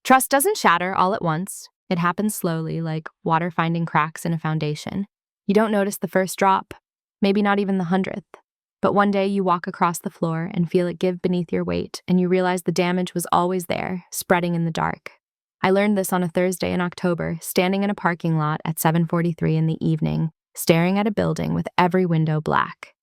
Trust doesn't shatter all at once. It happens slowly, like water finding cracks in a foundation. You don't notice the first drop, maybe not even the 100th. But one day you walk across the floor and feel it give beneath your weight, and you realize the damage was always there, spreading in the dark. I learned this on a Thursday in October, standing in a parking lot at 7:43 in the evening, staring at a building with every window black.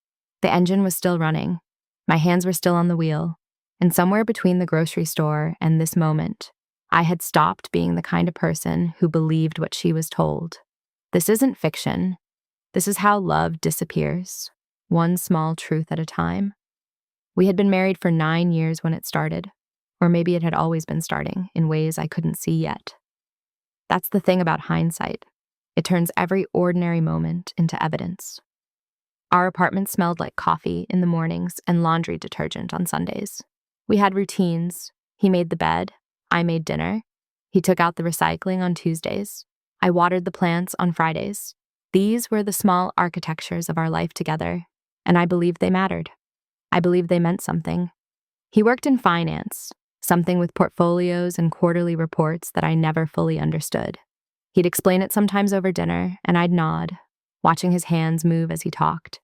The engine was still running. My hands were still on the wheel. And somewhere between the grocery store and this moment, I had stopped being the kind of person who believed what she was told. This isn't fiction. This is how love disappears, one small truth at a time. We had been married for 9 years when it started, or maybe it had always been starting in ways I couldn't see yet. That's the thing about hindsight. It turns every ordinary moment into evidence. Our apartment smelled like coffee in the mornings and laundry detergent on Sundays. We had routines. He made the bed. I made dinner. He took out the recycling on Tuesdays. I watered the plants on Fridays. These were the small architectures of our life together, and I believed they mattered. I believed they meant something. He worked in finance, something with portfolios and quarterly reports that I never fully understood. He'd explain it sometimes over dinner, and I'd nod, watching his hands move as he talked.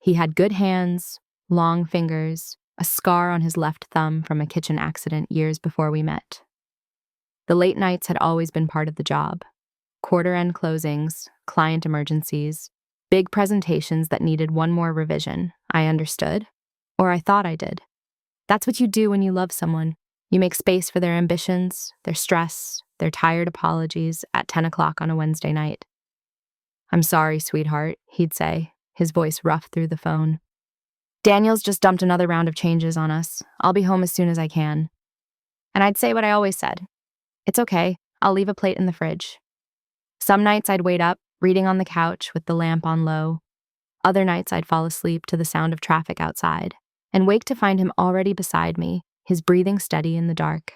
He had good hands, long fingers, a scar on his left thumb from a kitchen accident years before we met. The late nights had always been part of the job. Quarter-end closings, client emergencies, big presentations that needed one more revision. I understood, or I thought I did. That's what you do when you love someone. You make space for their ambitions, their stress, their tired apologies at 10 o'clock on a Wednesday night. "I'm sorry, sweetheart," he'd say, his voice rough through the phone. "Daniel's just dumped another round of changes on us. I'll be home as soon as I can." And I'd say what I always said. "It's okay. I'll leave a plate in the fridge." Some nights I'd wait up, reading on the couch with the lamp on low. Other nights I'd fall asleep to the sound of traffic outside, and wake to find him already beside me, his breathing steady in the dark.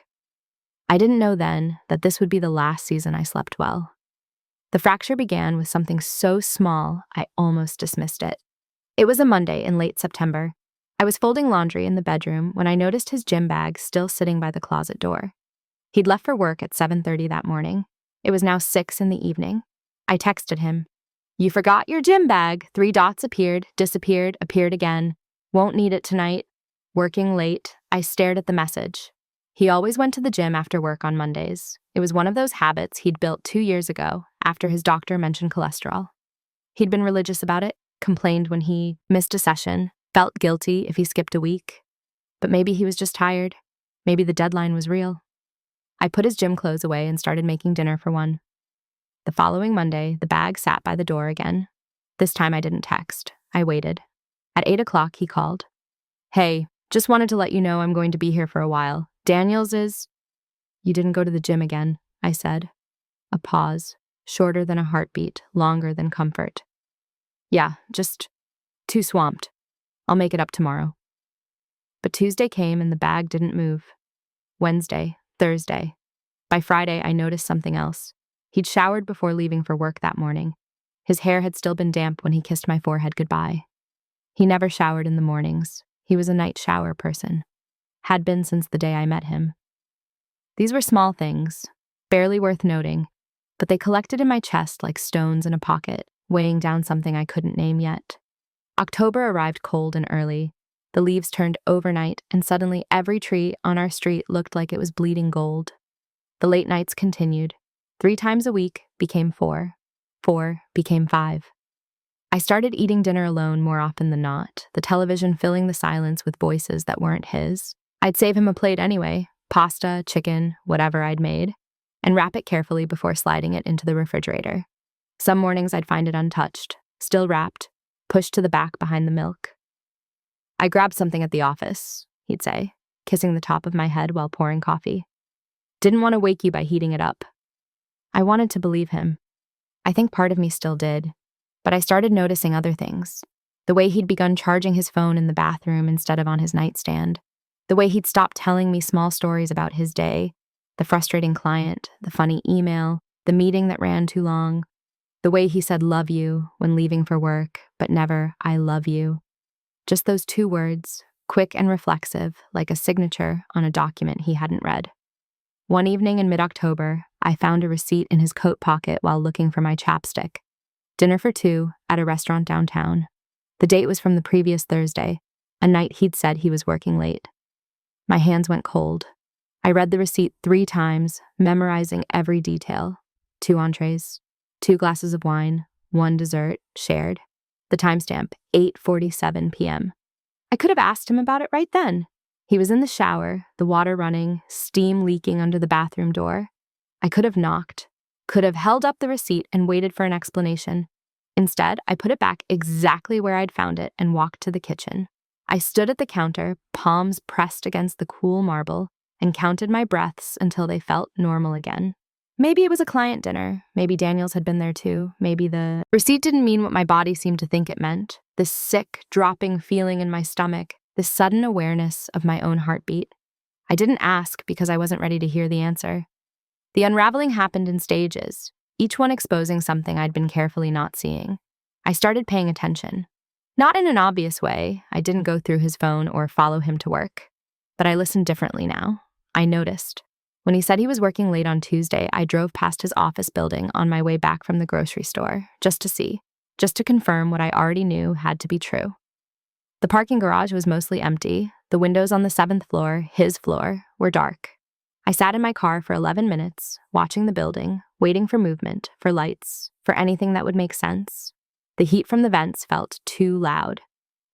I didn't know then that this would be the last season I slept well. The fracture began with something so small I almost dismissed it. It was a Monday in late September. I was folding laundry in the bedroom when I noticed his gym bag still sitting by the closet door. He'd left for work at 7:30 that morning. It was now 6 in the evening. I texted him, "You forgot your gym bag. 3 dots appeared, disappeared, appeared again. Won't need it tonight. Working late." I stared at the message. He always went to the gym after work on Mondays. It was one of those habits he'd built 2 years ago after his doctor mentioned cholesterol. He'd been religious about it, complained when he missed a session, felt guilty if he skipped a week. But maybe he was just tired. Maybe the deadline was real. I put his gym clothes away and started making dinner for one. The following Monday, the bag sat by the door again. This time I didn't text. I waited. At 8 o'clock, he called. "Hey, just wanted to let you know I'm going to be here for a while. Daniel's is..." "You didn't go to the gym again," I said. A pause, shorter than a heartbeat, longer than comfort. "Yeah, just too swamped. I'll make it up tomorrow." But Tuesday came and the bag didn't move. Wednesday, Thursday. By Friday, I noticed something else. He'd showered before leaving for work that morning. His hair had still been damp when he kissed my forehead goodbye. He never showered in the mornings. He was a night shower person. Had been since the day I met him. These were small things, barely worth noting, but they collected in my chest like stones in a pocket, weighing down something I couldn't name yet. October arrived cold and early. The leaves turned overnight, and suddenly every tree on our street looked like it was bleeding gold. The late nights continued. 3 times a week became 4. 4 became 5. I started eating dinner alone more often than not, the television filling the silence with voices that weren't his. I'd save him a plate anyway, pasta, chicken, whatever I'd made, and wrap it carefully before sliding it into the refrigerator. Some mornings I'd find it untouched, still wrapped, pushed to the back behind the milk. "I grabbed something at the office," he'd say, kissing the top of my head while pouring coffee. "Didn't want to wake you by heating it up." I wanted to believe him. I think part of me still did, but I started noticing other things. The way he'd begun charging his phone in the bathroom instead of on his nightstand. The way he'd stopped telling me small stories about his day, the frustrating client, the funny email, the meeting that ran too long. The way he said "love you" when leaving for work, but never "I love you." Just those 2 words, quick and reflexive, like a signature on a document he hadn't read. One evening in mid-October, I found a receipt in his coat pocket while looking for my chapstick. Dinner for two at a restaurant downtown. The date was from the previous Thursday, a night he'd said he was working late. My hands went cold. I read the receipt 3 times, memorizing every detail. 2 entrees, 2 glasses of wine, 1 dessert, shared. The timestamp, 8:47 p.m. I could have asked him about it right then. He was in the shower, the water running, steam leaking under the bathroom door. I could have knocked, could have held up the receipt and waited for an explanation. Instead, I put it back exactly where I'd found it and walked to the kitchen. I stood at the counter, palms pressed against the cool marble, and counted my breaths until they felt normal again. Maybe it was a client dinner. Maybe Daniels had been there too. Maybe the receipt didn't mean what my body seemed to think it meant. This sick, dropping feeling in my stomach, this sudden awareness of my own heartbeat. I didn't ask because I wasn't ready to hear the answer. The unraveling happened in stages, each one exposing something I'd been carefully not seeing. I started paying attention. Not in an obvious way. I didn't go through his phone or follow him to work. But I listened differently now. I noticed. When he said he was working late on Tuesday, I drove past his office building on my way back from the grocery store, just to see, just to confirm what I already knew had to be true. The parking garage was mostly empty. The windows on the 7th floor, his floor, were dark. I sat in my car for 11 minutes, watching the building, waiting for movement, for lights, for anything that would make sense. The heat from the vents felt too loud.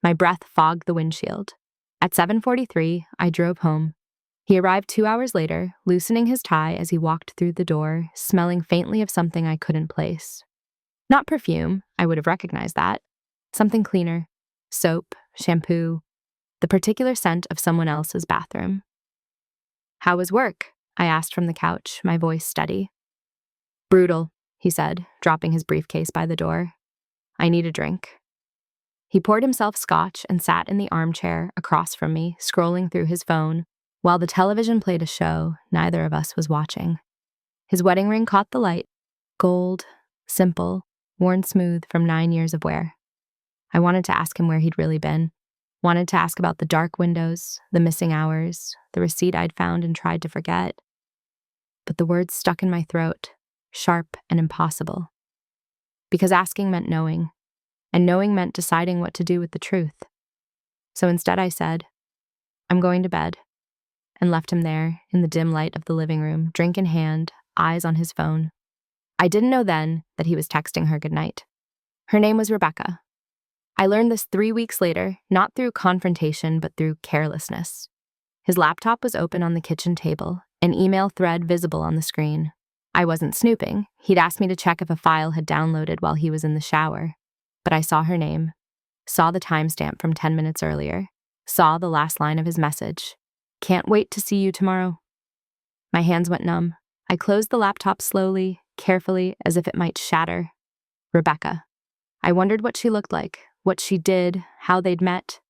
My breath fogged the windshield. At 7:43, I drove home. He arrived 2 hours later, loosening his tie as he walked through the door, smelling faintly of something I couldn't place. Not perfume, I would have recognized that. Something cleaner. Soap, shampoo, the particular scent of someone else's bathroom. "How was work?" I asked from the couch, my voice steady. "Brutal," he said, dropping his briefcase by the door. "I need a drink." He poured himself scotch and sat in the armchair across from me, scrolling through his phone, while the television played a show neither of us was watching. His wedding ring caught the light, gold, simple, worn smooth from 9 years of wear. I wanted to ask him where he'd really been. Wanted to ask about the dark windows, the missing hours, the receipt I'd found and tried to forget. But the words stuck in my throat, sharp and impossible. Because asking meant knowing, and knowing meant deciding what to do with the truth. So instead I said, "I'm going to bed," and left him there in the dim light of the living room, drink in hand, eyes on his phone. I didn't know then that he was texting her goodnight. Her name was Rebecca. I learned this 3 weeks later, not through confrontation, but through carelessness. His laptop was open on the kitchen table, an email thread visible on the screen. I wasn't snooping. He'd asked me to check if a file had downloaded while he was in the shower. But I saw her name, saw the timestamp from 10 minutes earlier, saw the last line of his message. "Can't wait to see you tomorrow." My hands went numb. I closed the laptop slowly, carefully, as if it might shatter. Rebecca. I wondered what she looked like, what she did, how they'd met.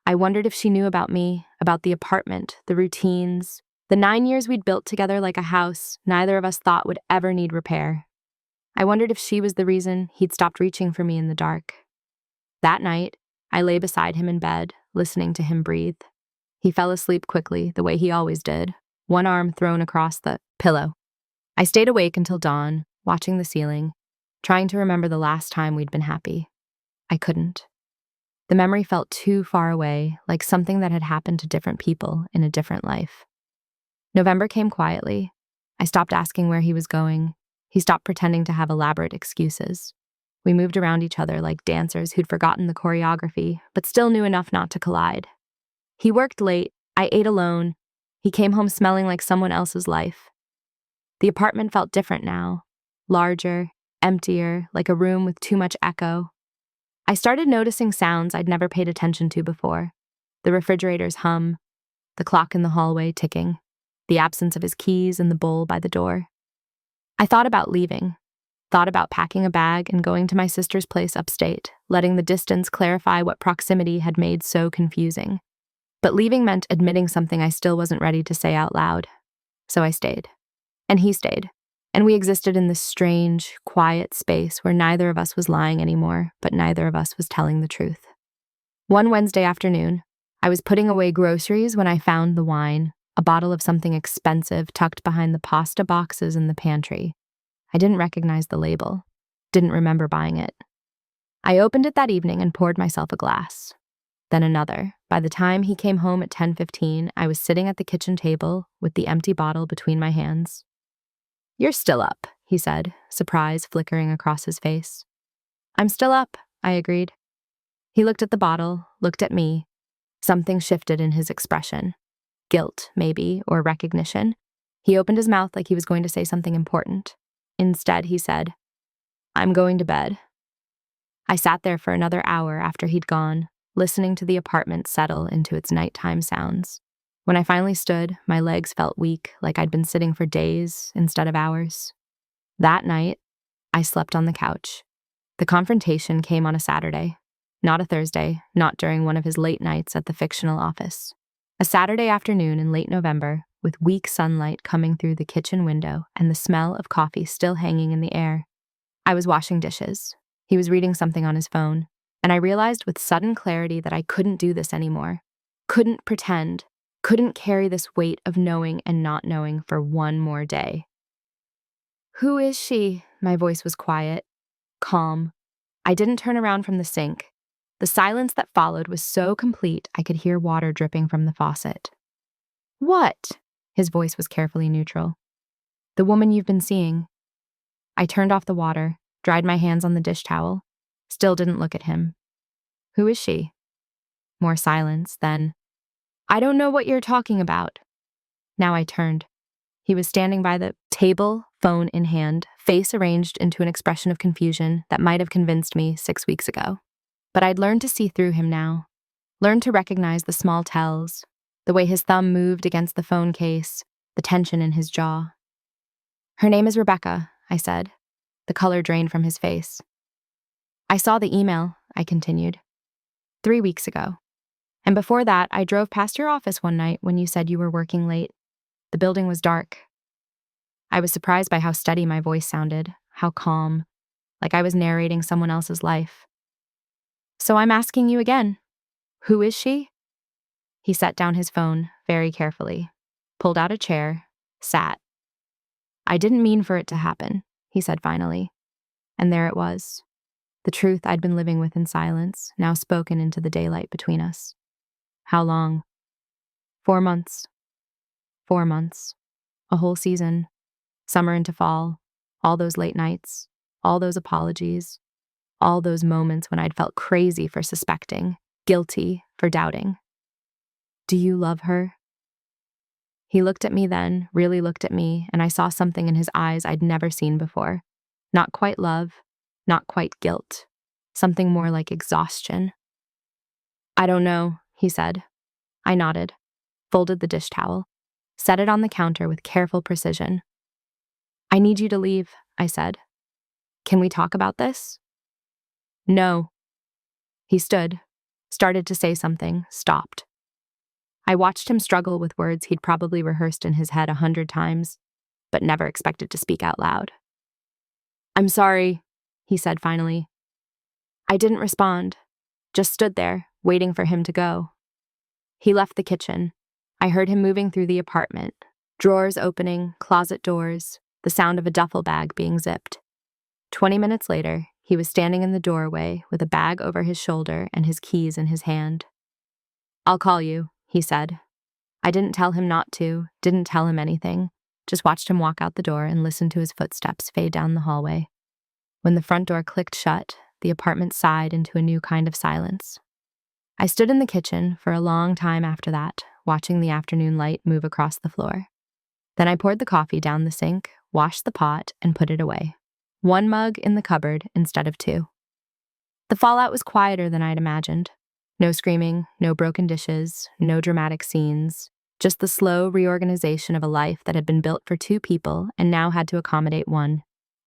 I wondered if she knew about me, about the apartment, the routines, the 9 years we'd built together like a house neither of us thought would ever need repair. I wondered if she was the reason he'd stopped reaching for me in the dark. That night, I lay beside him in bed, listening to him breathe. He fell asleep quickly, the way he always did, one arm thrown across the pillow. I stayed awake until dawn, watching the ceiling, trying to remember the last time we'd been happy. I couldn't. The memory felt too far away, like something that had happened to different people in a different life. November came quietly. I stopped asking where he was going. He stopped pretending to have elaborate excuses. We moved around each other like dancers who'd forgotten the choreography, but still knew enough not to collide. He worked late. I ate alone. He came home smelling like someone else's life. The apartment felt different now, larger, emptier, like a room with too much echo. I started noticing sounds I'd never paid attention to before. The refrigerator's hum, the clock in the hallway ticking, the absence of his keys in the bowl by the door. I thought about leaving, thought about packing a bag and going to my sister's place upstate, letting the distance clarify what proximity had made so confusing. But leaving meant admitting something I still wasn't ready to say out loud. So I stayed. And he stayed. And we existed in this strange, quiet space where neither of us was lying anymore, but neither of us was telling the truth. One Wednesday afternoon, I was putting away groceries when I found the wine, a bottle of something expensive tucked behind the pasta boxes in the pantry. I didn't recognize the label, didn't remember buying it. I opened it that evening and poured myself a glass. Then another. By the time he came home at 10:15, I was sitting at the kitchen table with the empty bottle between my hands. "You're still up," he said, surprise flickering across his face. "I'm still up," I agreed. He looked at the bottle, looked at me. Something shifted in his expression. Guilt, maybe, or recognition. He opened his mouth like he was going to say something important. Instead, he said, "I'm going to bed." I sat there for another hour after he'd gone, listening to the apartment settle into its nighttime sounds. When I finally stood, my legs felt weak, like I'd been sitting for days instead of hours. That night, I slept on the couch. The confrontation came on a Saturday, not a Thursday, not during one of his late nights at the fictional office. A Saturday afternoon in late November, with weak sunlight coming through the kitchen window and the smell of coffee still hanging in the air. I was washing dishes. He was reading something on his phone, and I realized with sudden clarity that I couldn't do this anymore. Couldn't pretend, couldn't carry this weight of knowing and not knowing for one more day. "Who is she?" My voice was quiet, calm. I didn't turn around from the sink. The silence that followed was so complete I could hear water dripping from the faucet. "What?" His voice was carefully neutral. "The woman you've been seeing." I turned off the water, dried my hands on the dish towel, still didn't look at him. "Who is she?" More silence, then, "I don't know what you're talking about." Now I turned. He was standing by the table, phone in hand, face arranged into an expression of confusion that might have convinced me 6 weeks ago. But I'd learned to see through him now, learned to recognize the small tells, the way his thumb moved against the phone case, the tension in his jaw. "Her name is Rebecca," I said. The color drained from his face. "I saw the email," I continued, 3 weeks ago. "And before that, I drove past your office one night when you said you were working late. The building was dark." I was surprised by how steady my voice sounded, how calm, like I was narrating someone else's life. "So I'm asking you again, who is she?" He set down his phone very carefully, pulled out a chair, sat. "I didn't mean for it to happen," he said finally. And there it was. The truth I'd been living with in silence, now spoken into the daylight between us. How long? 4 months. 4 months. A whole season. Summer into fall. All those late nights. All those apologies. All those moments when I'd felt crazy for suspecting, guilty for doubting. "Do you love her?" He looked at me then, really looked at me, and I saw something in his eyes I'd never seen before. Not quite love, not quite guilt. Something more like exhaustion. "I don't know," he said. I nodded, folded the dish towel, set it on the counter with careful precision. "I need you to leave," I said. "Can we talk about this?" "No." He stood, started to say something, stopped. I watched him struggle with words he'd probably rehearsed in his head 100 times, but never expected to speak out loud. "I'm sorry," he said finally. I didn't respond, just stood there, waiting for him to go. He left the kitchen. I heard him moving through the apartment, drawers opening, closet doors, the sound of a duffel bag being zipped. 20 minutes later, he was standing in the doorway with a bag over his shoulder and his keys in his hand. "I'll call you," he said. I didn't tell him not to, didn't tell him anything, just watched him walk out the door and listened to his footsteps fade down the hallway. When the front door clicked shut, the apartment sighed into a new kind of silence. I stood in the kitchen for a long time after that, watching the afternoon light move across the floor. Then I poured the coffee down the sink, washed the pot, and put it away. 1 mug in the cupboard instead of 2. The fallout was quieter than I'd imagined. No screaming, no broken dishes, no dramatic scenes, just the slow reorganization of a life that had been built for 2 people and now had to accommodate 1.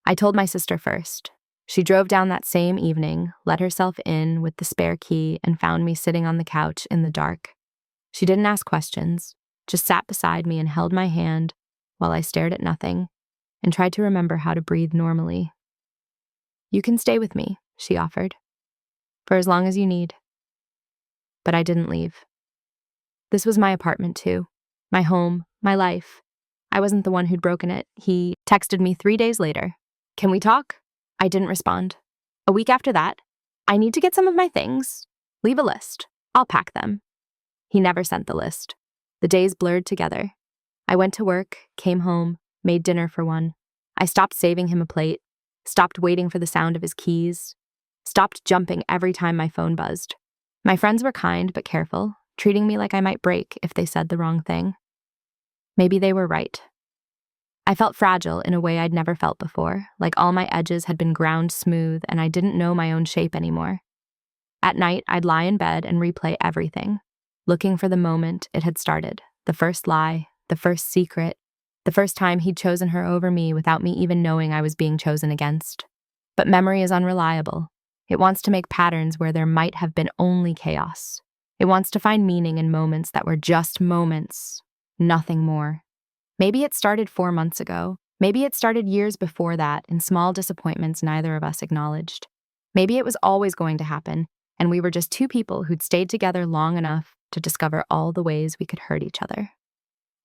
I told my sister first. She drove down that same evening, let herself in with the spare key, and found me sitting on the couch in the dark. She didn't ask questions, just sat beside me and held my hand while I stared at nothing and tried to remember how to breathe normally. "You can stay with me," she offered, "for as long as you need." But I didn't leave. This was my apartment too. my home, my life. I wasn't the one who'd broken it. He texted me 3 days later. Can we talk? I didn't respond. A week after that, I need to get some of my things. Leave a list. I'll pack them. He never sent the list. The days blurred together. I went to work, came home, made dinner for one. I stopped saving him a plate, stopped waiting for the sound of his keys, stopped jumping every time my phone buzzed. My friends were kind but careful, treating me like I might break if they said the wrong thing. Maybe they were right. I felt fragile in a way I'd never felt before, like all my edges had been ground smooth and I didn't know my own shape anymore. At night, I'd lie in bed and replay everything, looking for the moment it had started, the first lie, the first secret, the first time he'd chosen her over me without me even knowing I was being chosen against. But memory is unreliable. It wants to make patterns where there might have been only chaos. It wants to find meaning in moments that were just moments, nothing more. Maybe it started 4 months ago. Maybe it started years before that in small disappointments neither of us acknowledged. Maybe it was always going to happen, and we were just two people who'd stayed together long enough to discover all the ways we could hurt each other.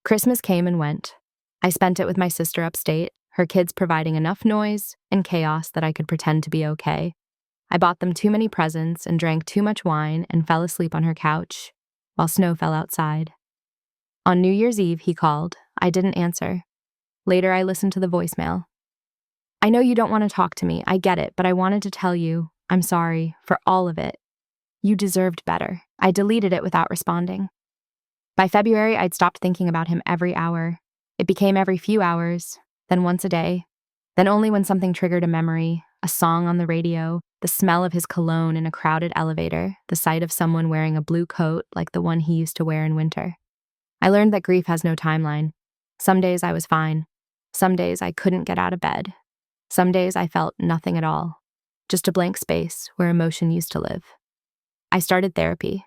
Christmas came and went. I spent it with my sister upstate, her kids providing enough noise and chaos that I could pretend to be okay. I bought them too many presents and drank too much wine and fell asleep on her couch while snow fell outside. On New Year's Eve, he called. I didn't answer. Later, I listened to the voicemail. I know you don't want to talk to me. I get it, but I wanted to tell you, I'm sorry for all of it. You deserved better. I deleted it without responding. By February, I'd stopped thinking about him every hour. It became every few hours, then once a day, then only when something triggered a memory, a song on the radio, the smell of his cologne in a crowded elevator, the sight of someone wearing a blue coat like the one he used to wear in winter. I learned that grief has no timeline. Some days I was fine. Some days I couldn't get out of bed. Some days I felt nothing at all, just a blank space where emotion used to live. I started therapy,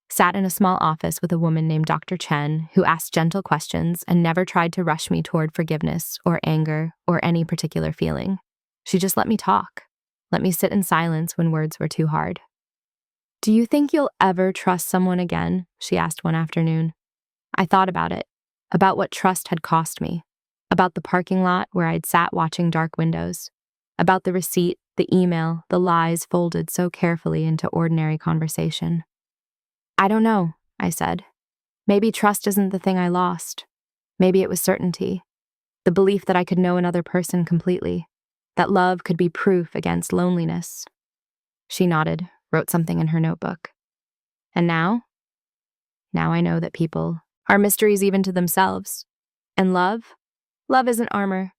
sat in a small office with a woman named Dr. Chen who asked gentle questions and never tried to rush me toward forgiveness or anger or any particular feeling. She just let me talk, let me sit in silence when words were too hard. Do you think you'll ever trust someone again? She asked one afternoon. I thought about it, about what trust had cost me, about the parking lot where I'd sat watching dark windows, about the receipt, the email, the lies folded so carefully into ordinary conversation. I don't know, I said. Maybe trust isn't the thing I lost. Maybe it was certainty, the belief that I could know another person completely, that love could be proof against loneliness. She nodded, wrote something in her notebook. And now? Now I know that people are mysteries even to themselves. And love? Love isn't armor.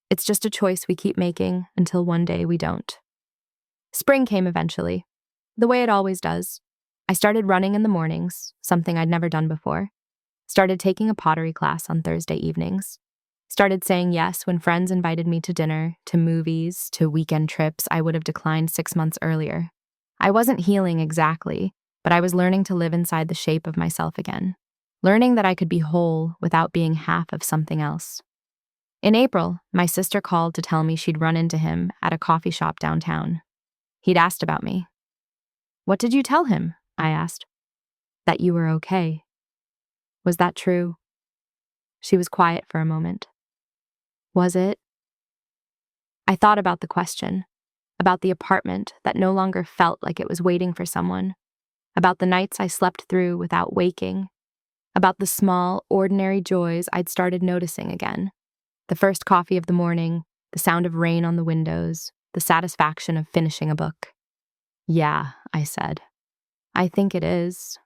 It's just a choice we keep making until one day we don't. Spring came eventually, the way it always does. I started running in the mornings, something I'd never done before. Started taking a pottery class on Thursday evenings. Started saying yes when friends invited me to dinner, to movies, to weekend trips I would have declined 6 months earlier. I wasn't healing exactly, but I was learning to live inside the shape of myself again. Learning that I could be whole without being half of something else. In April, my sister called to tell me she'd run into him at a coffee shop downtown. He'd asked about me. What did you tell him? I asked. That you were okay. Was that true? She was quiet for a moment. Was it? I thought about the question, about the apartment that no longer felt like it was waiting for someone, about the nights I slept through without waking, about the small, ordinary joys I'd started noticing again. The first coffee of the morning, the sound of rain on the windows, the satisfaction of finishing a book. Yeah, I said. I think it is.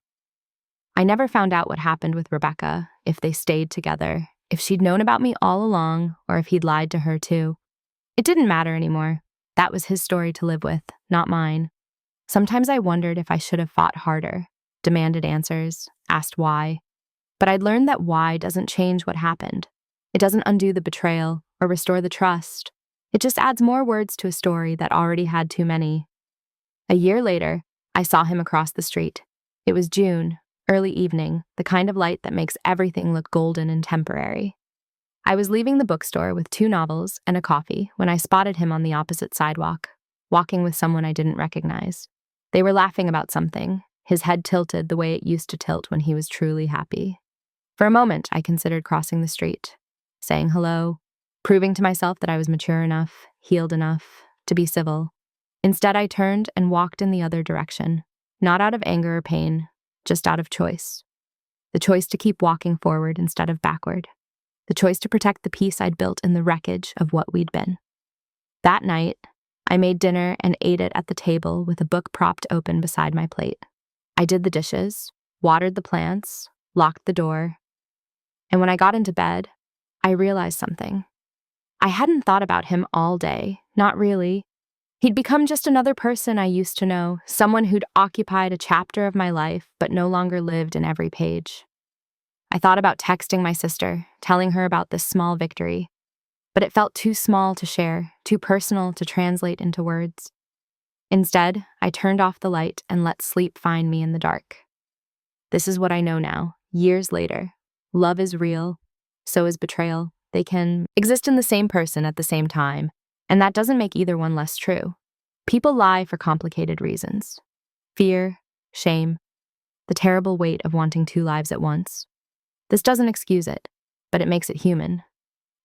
I never found out what happened with Rebecca, if they stayed together, if she'd known about me all along, or if he'd lied to her too. It didn't matter anymore. That was his story to live with, not mine. Sometimes I wondered if I should have fought harder, demanded answers, asked why. But I'd learned that why doesn't change what happened. It doesn't undo the betrayal or restore the trust. It just adds more words to a story that already had too many. A year later, I saw him across the street. It was June, early evening, the kind of light that makes everything look golden and temporary. I was leaving the bookstore with 2 novels and a coffee when I spotted him on the opposite sidewalk, walking with someone I didn't recognize. They were laughing about something, his head tilted the way it used to tilt when he was truly happy. For a moment, I considered crossing the street, saying hello, proving to myself that I was mature enough, healed enough, to be civil. Instead, I turned and walked in the other direction, not out of anger or pain, just out of choice. The choice to keep walking forward instead of backward. The choice to protect the peace I'd built in the wreckage of what we'd been. That night, I made dinner and ate it at the table with a book propped open beside my plate. I did the dishes, watered the plants, locked the door, and when I got into bed, I realized something. I hadn't thought about him all day, not really. He'd become just another person I used to know, someone who'd occupied a chapter of my life but no longer lived in every page. I thought about texting my sister, telling her about this small victory, but it felt too small to share, too personal to translate into words. Instead, I turned off the light and let sleep find me in the dark. This is what I know now, years later. Love is real, so is betrayal. They can exist in the same person at the same time, and that doesn't make either one less true. People lie for complicated reasons. Fear, shame, the terrible weight of wanting two lives at once. This doesn't excuse it, but it makes it human.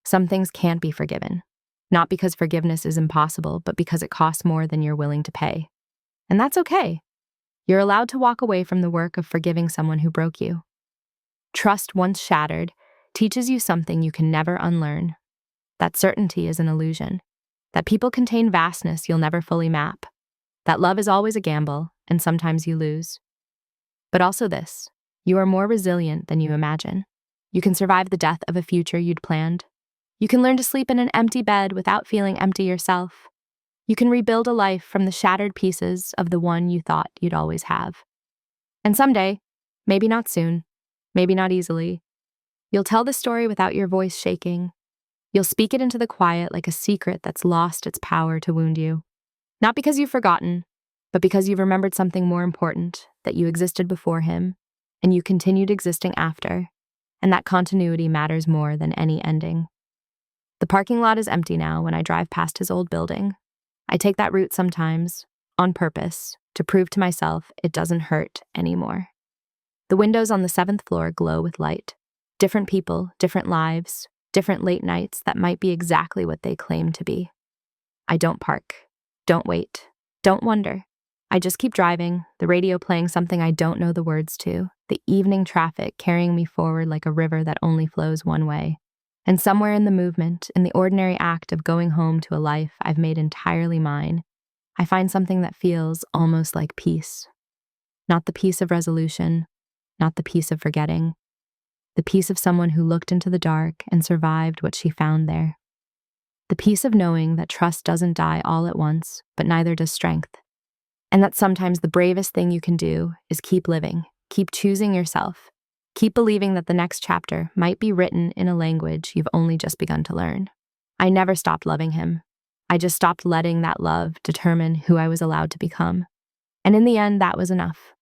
Some things can't be forgiven, not because forgiveness is impossible, but because it costs more than you're willing to pay. And that's okay. You're allowed to walk away from the work of forgiving someone who broke you. Trust once shattered teaches you something you can never unlearn. That certainty is an illusion. That people contain vastness you'll never fully map. That love is always a gamble, and sometimes you lose. But also this, you are more resilient than you imagine. You can survive the death of a future you'd planned. You can learn to sleep in an empty bed without feeling empty yourself. You can rebuild a life from the shattered pieces of the one you thought you'd always have. And someday, maybe not soon, maybe not easily, you'll tell the story without your voice shaking. You'll speak it into the quiet like a secret that's lost its power to wound you. Not because you've forgotten, but because you've remembered something more important, that you existed before him, and you continued existing after, and that continuity matters more than any ending. The parking lot is empty now when I drive past his old building. I take that route sometimes, on purpose, to prove to myself it doesn't hurt anymore. The windows on the 7th floor glow with light. Different people, different lives, different late nights that might be exactly what they claim to be. I don't park. Don't wait. Don't wonder. I just keep driving, the radio playing something I don't know the words to, the evening traffic carrying me forward like a river that only flows one way. And somewhere in the movement, in the ordinary act of going home to a life I've made entirely mine, I find something that feels almost like peace. Not the peace of resolution, not the peace of forgetting, the peace of someone who looked into the dark and survived what she found there. The peace of knowing that trust doesn't die all at once, but neither does strength. And that sometimes the bravest thing you can do is keep living, keep choosing yourself, keep believing that the next chapter might be written in a language you've only just begun to learn. I never stopped loving him. I just stopped letting that love determine who I was allowed to become. And in the end, that was enough.